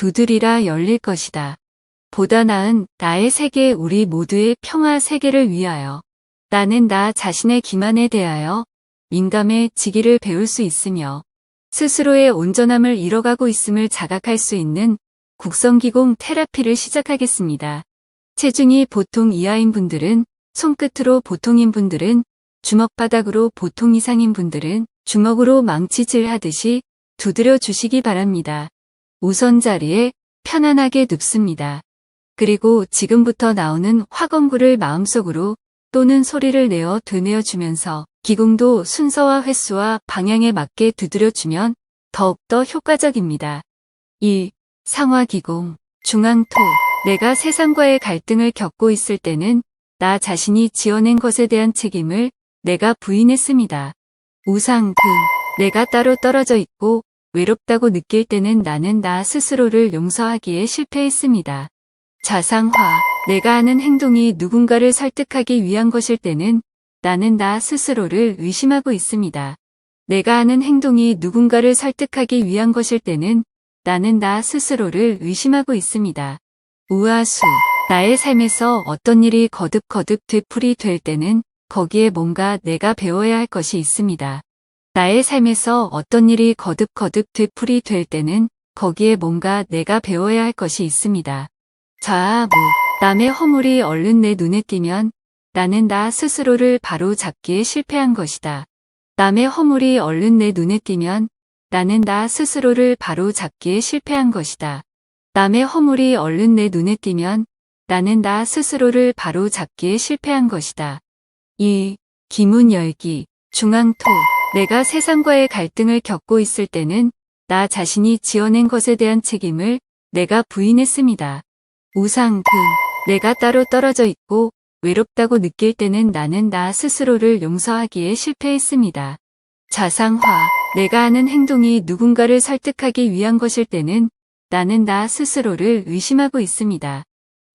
두드리라 열릴 것이다. 보다 나은 나의 세계 우리 모두의 평화 세계를 위하여 나는 나 자신의 기만에 대하여 민감해지기를 배울 수 있으며 스스로의 온전함을 잃어가고 있음을 자각할 수 있는 국성기공 테라피를 시작하겠습니다. 체중이 보통 이하인 분들은 손끝으로 보통인 분들은 주먹바닥으로 보통 이상인 분들은 주먹으로 망치질 하듯이 두드려 주시기 바랍니다. 우선 자리에 편안하게 눕습니다. 그리고 지금부터 나오는 화건구를 마음속으로 또는 소리를 내어 되뇌어 주면서 기공도 순서와 횟수와 방향에 맞게 두드려 주면 더욱더 효과적입니다. 1. 상화기공 중앙토 내가 세상과의 갈등을 겪고 있을 때는 나 자신이 지어낸 것에 대한 책임을 내가 부인했습니다. 우상금 내가 따로 떨어져 있고 외롭다고 느낄 때는 나는 나 스스로를 용서하기에 실패했습니다. 자상화 내가 하는 행동이 누군가를 설득하기 위한 것일 때는 나는 나 스스로를 의심하고 있습니다. 내가 하는 행동이 누군가를 설득하기 위한 것일 때는 나는 나 스스로를 의심하고 있습니다. 우하수 나의 삶에서 어떤 일이 거듭거듭 되풀이 될 때는 거기에 뭔가 내가 배워야 할 것이 있습니다. 나의 삶에서 어떤 일이 거듭거듭 되풀이 될 때는 거기에 뭔가 내가 배워야 할 것이 있습니다. 자아무 남의 허물이 얼른 내 눈에 띄면 나는 나 스스로를 바로 잡기에 실패한 것이다. 남의 허물이 얼른 내 눈에 띄면 나는 나 스스로를 바로 잡기에 실패한 것이다. 남의 허물이 얼른 내 눈에 띄면 나는 나 스스로를 바로 잡기에 실패한 것이다. 2. 기문 열기 중앙토 내가 세상과의 갈등을 겪고 있을 때는 나 자신이 지어낸 것에 대한 책임을 내가 부인했습니다. 우상금 내가 따로 떨어져 있고 외롭다고 느낄 때는 나는 나 스스로를 용서하기에 실패했습니다. 자상화 내가 하는 행동이 누군가를 설득하기 위한 것일 때는 나는 나 스스로를 의심하고 있습니다.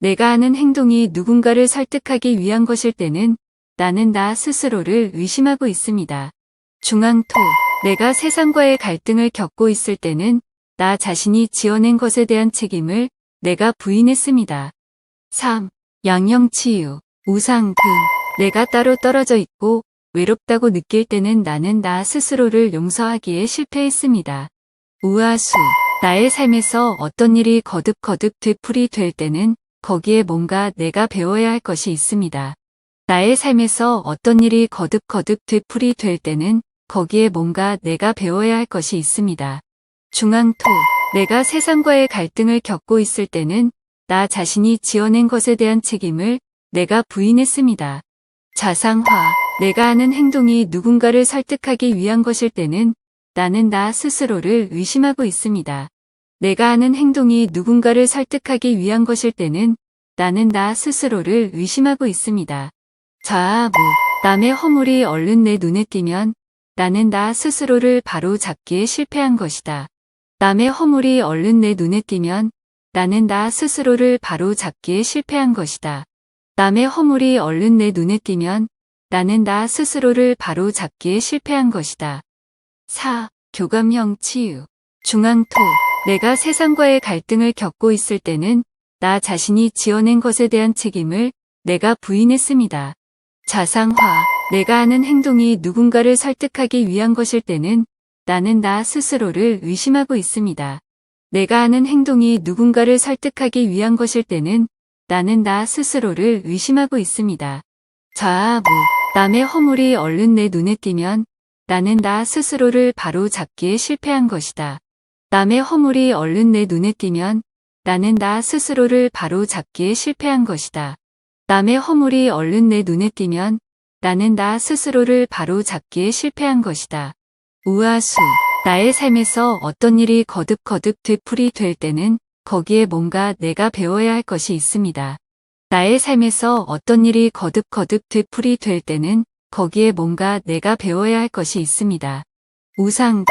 내가 하는 행동이 누군가를 설득하기 위한 것일 때는 나는 나 스스로를 의심하고 있습니다. 중앙토 내가 세상과의 갈등을 겪고 있을 때는 나 자신이 지어낸 것에 대한 책임을 내가 부인했습니다. 3. 양형치유 우상금 내가 따로 떨어져 있고 외롭다고 느낄 때는 나는 나 스스로를 용서하기에 실패했습니다. 우하수 나의 삶에서 어떤 일이 거듭거듭 되풀이 될 때는 거기에 뭔가 내가 배워야 할 것이 있습니다. 나의 삶에서 어떤 일이 거듭거듭 되풀이 될 때는 거기에 뭔가 내가 배워야 할 것이 있습니다. 중앙토 내가 세상과의 갈등을 겪고 있을 때는 나 자신이 지어낸 것에 대한 책임을 내가 부인했습니다. 자상화 내가 하는 행동이 누군가를 설득하기 위한 것일 때는 나는 나 스스로를 의심하고 있습니다. 내가 하는 행동이 누군가를 설득하기 위한 것일 때는 나는 나 스스로를 의심하고 있습니다. 자아무 남의 허물이 얼른 내 눈에 띄면 나는 나 스스로를 바로 잡기에 실패한 것이다. 남의 허물이 얼른 내 눈에 띄면 나는 나 스스로를 바로 잡기에 실패한 것이다. 남의 허물이 얼른 내 눈에 띄면 나는 나 스스로를 바로 잡기에 실패한 것이다. 4. 교감형 치유 중앙토 내가 세상과의 갈등을 겪고 있을 때는 나 자신이 지어낸 것에 대한 책임을 내가 부인했습니다. 자상화 내가 하는 행동이 누군가를 설득하기 위한 것일 때는 나는 나 스스로를 의심하고 있습니다. 내가 하는 행동이 누군가를 설득하기 위한 것일 때는 나는 나 스스로를 의심하고 있습니다. 자아무 남의 허물이 얼른 내 눈에 띄면 나는 나 스스로를 바로 잡기에 실패한 것이다. 남의 허물이 얼른 내 눈에 띄면 나는 나 스스로를 바로 잡기에 실패한 것이다. 남의 허물이 얼른 내 눈에 띄면 나는 나 스스로를 바로 잡기에 실패한 것이다. 우하수 나의 삶에서 어떤 일이 거듭거듭 되풀이 될 때는 거기에 뭔가 내가 배워야 할 것이 있습니다. 나의 삶에서 어떤 일이 거듭거듭 되풀이 될 때는 거기에 뭔가 내가 배워야 할 것이 있습니다. 우상금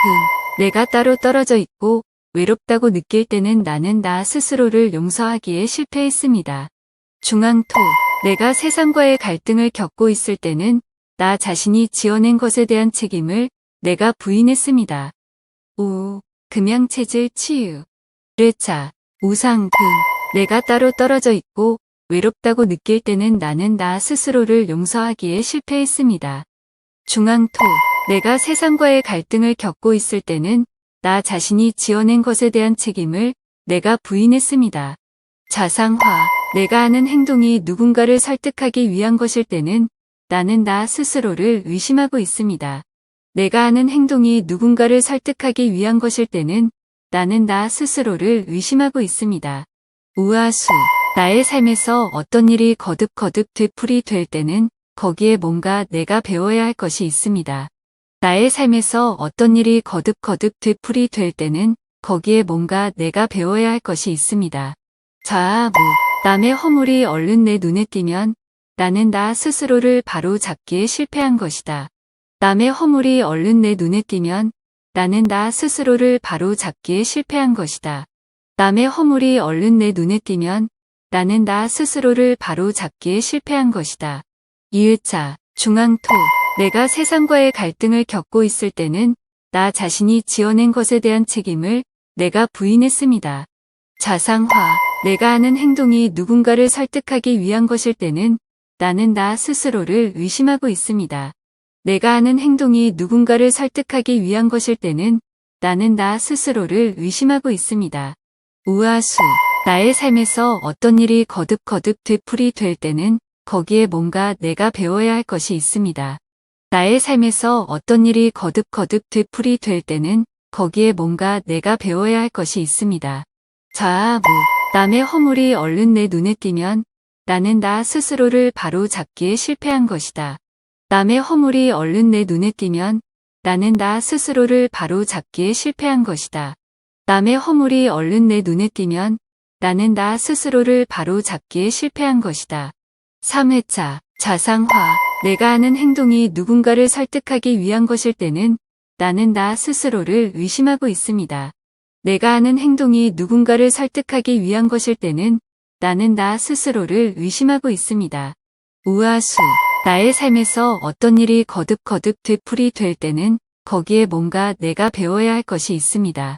내가 따로 떨어져 있고 외롭다고 느낄 때는 나는 나 스스로를 용서하기에 실패했습니다. 중앙토 내가 세상과의 갈등을 겪고 있을 때는 나 자신이 지어낸 것에 대한 책임을 내가 부인했습니다. 5. 금양체질 치유 1회차 우상금. 내가 따로 떨어져 있고 외롭다고 느낄 때는 나는 나 스스로를 용서하기에 실패했습니다. 중앙토. 내가 세상과의 갈등을 겪고 있을 때는 나 자신이 지어낸 것에 대한 책임을 내가 부인했습니다. 자상화. 내가 하는 행동이 누군가를 설득하기 위한 것일 때는 나는 나 스스로를 의심하고 있습니다. 내가 하는 행동이 누군가를 설득하기 위한 것일 때는 나는 나 스스로를 의심하고 있습니다. 우하수. 나의 삶에서 어떤 일이 거듭거듭 되풀이 될 때는 거기에 뭔가 내가 배워야 할 것이 있습니다. 나의 삶에서 어떤 일이 거듭거듭 되풀이 될 때는 거기에 뭔가 내가 배워야 할 것이 있습니다. 자아무. 남의 허물이 얼른 내 눈에 띄면 나는 나 스스로를 바로 잡기에 실패한 것이다. 남의 허물이 얼른 내 눈에 띄면 나는 나 스스로를 바로 잡기에 실패한 것이다. 남의 허물이 얼른 내 눈에 띄면 나는 나 스스로를 바로 잡기에 실패한 것이다. 이의차. 중앙토. 내가 세상과의 갈등을 겪고 있을 때는 나 자신이 지어낸 것에 대한 책임을 내가 부인했습니다. 자상화. 내가 하는 행동이 누군가를 설득하기 위한 것일 때는 나는 나 스스로를 의심하고 있습니다. 내가 하는 행동이 누군가를 설득하기 위한 것일 때는 나는 나 스스로를 의심하고 있습니다. 우하수. 나의 삶에서 어떤 일이 거듭거듭 되풀이 될 때는 거기에 뭔가 내가 배워야 할 것이 있습니다. 나의 삶에서 어떤 일이 거듭거듭 되풀이 될 때는 거기에 뭔가 내가 배워야 할 것이 있습니다. 자아무. 남의 허물이 얼른 내 눈에 띄면 나는 나 스스로를 바로 잡기에 실패한 것이다. 남의 허물이 얼른 내 눈에 띄면 나는 나 스스로를 바로 잡기에 실패한 것이다. 남의 허물이 얼른 내 눈에 띄면 나는 나 스스로를 바로 잡기에 실패한 것이다. 3회차. 자상화. 내가 하는 행동이 누군가를 설득하기 위한 것일 때는 나는 나 스스로를 의심하고 있습니다. 내가 하는 행동이 누군가를 설득하기 위한 것일 때는 나는 나 스스로를 의심하고 있습니다. 우하수. 나의 삶에서 어떤 일이 거듭거듭 되풀이 될 때는 거기에 뭔가 내가 배워야 할 것이 있습니다.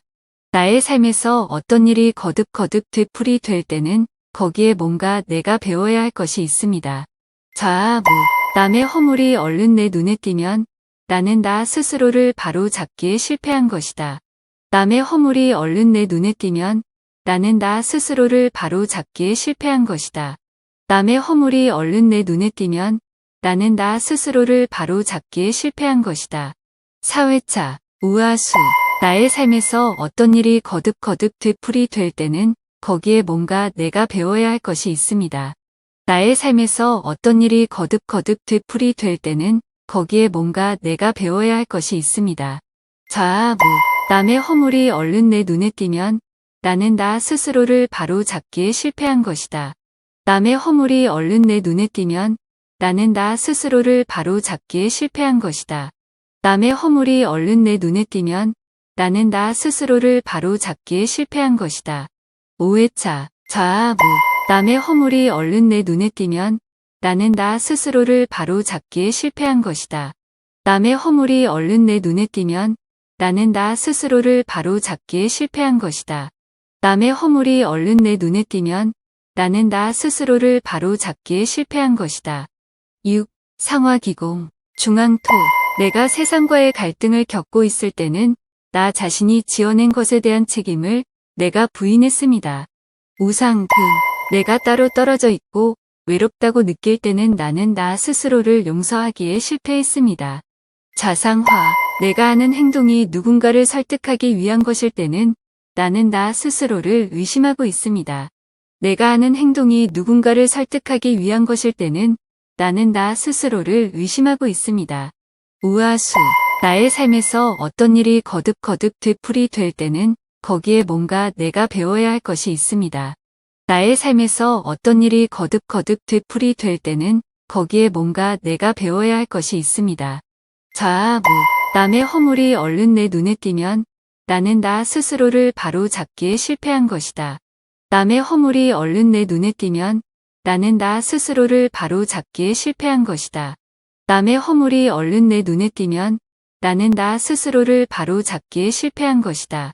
나의 삶에서 어떤 일이 거듭거듭 되풀이 될 때는 거기에 뭔가 내가 배워야 할 것이 있습니다. 자아무. 남의 허물이 얼른 내 눈에 띄면 나는 나 스스로를 바로 잡기에 실패한 것이다. 남의 허물이 얼른 내 눈에 띄면 나는 나 스스로를 바로 잡기에 실패한 것이다. 남의 허물이 얼른 내 눈에 띄면 나는 나 스스로를 바로 잡기에 실패한 것이다. 4회차. 우하수. 나의 삶에서 어떤 일이 거듭거듭 되풀이 될 때는 거기에 뭔가 내가 배워야 할 것이 있습니다. 나의 삶에서 어떤 일이 거듭거듭 되풀이 될 때는 거기에 뭔가 내가 배워야 할 것이 있습니다. 자아무. 남의 허물이 얼른 내 눈에 띄면 나는 나 스스로를 바로 잡기에 실패한 것이다. 남의 허물이 얼른 내 눈에 띄면 나는 나 스스로를 바로 잡기에 실패한 것이다. 남의 허물이 얼른 내 눈에 띄면 나는 나 스스로를 바로 잡기에 실패한 것이다. 5회차. 자아무. 남의 허물이 얼른 내 눈에 띄면 나는 나 스스로를 바로 잡기에 실패한 것이다. 남의 허물이 얼른 내 눈에 띄면 나는 나 스스로를 바로 잡기에 실패한 것이다. 남의 허물이 얼른 내 눈에 띄면 나는 나 스스로를 바로 잡기에 실패한 것이다. 6. 상화기공. 중앙토. 내가 세상과의 갈등을 겪고 있을 때는 나 자신이 지어낸 것에 대한 책임을 내가 부인했습니다. 우상금. 내가 따로 떨어져 있고 외롭다고 느낄 때는 나는 나 스스로를 용서하기에 실패했습니다. 자상화. 내가 하는 행동이 누군가를 설득하기 위한 것일 때는 나는 나 스스로를 의심하고 있습니다. 내가 하는 행동이 누군가를 설득하기 위한 것일 때는 나는 나 스스로를 의심하고 있습니다. 우하수. 나의 삶에서 어떤 일이 거듭거듭 되풀이 될 때는 거기에 뭔가 내가 배워야 할 것이 있습니다. 나의 삶에서 어떤 일이 거듭거듭 되풀이 될 때는 거기에 뭔가 내가 배워야 할 것이 있습니다. 자아무. 남의 허물이 얼른 내 눈에 띄면 나는 나 스스로를 바로 잡기에 실패한 것이다. 남의 허물이 얼른 내 눈에 띄면 나는 나 스스로를 바로 잡기에 실패한 것이다. 남의 허물이 얼른 내 눈에 띄면 나는 나 스스로를 바로 잡기에 실패한 것이다.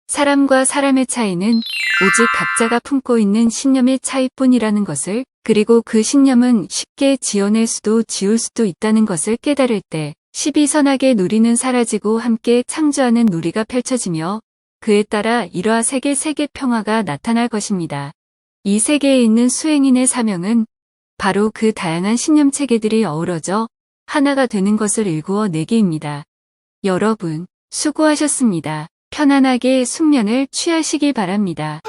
사람과 사람의 차이는 오직 각자가 품고 있는 신념의 차이뿐이라는 것을, 그리고 그 신념은 쉽게 지어낼 수도 지울 수도 있다는 것을 깨달을 때 십이선악의 누리는 사라지고 함께 창조하는 누리가 펼쳐지며 그에 따라 이러한 세계 평화가 나타날 것입니다. 이 세계에 있는 수행인의 사명은 바로 그 다양한 신념 체계들이 어우러져 하나가 되는 것을 일구어 내기입니다. 여러분, 수고하셨습니다. 편안하게 숙면을 취하시기 바랍니다.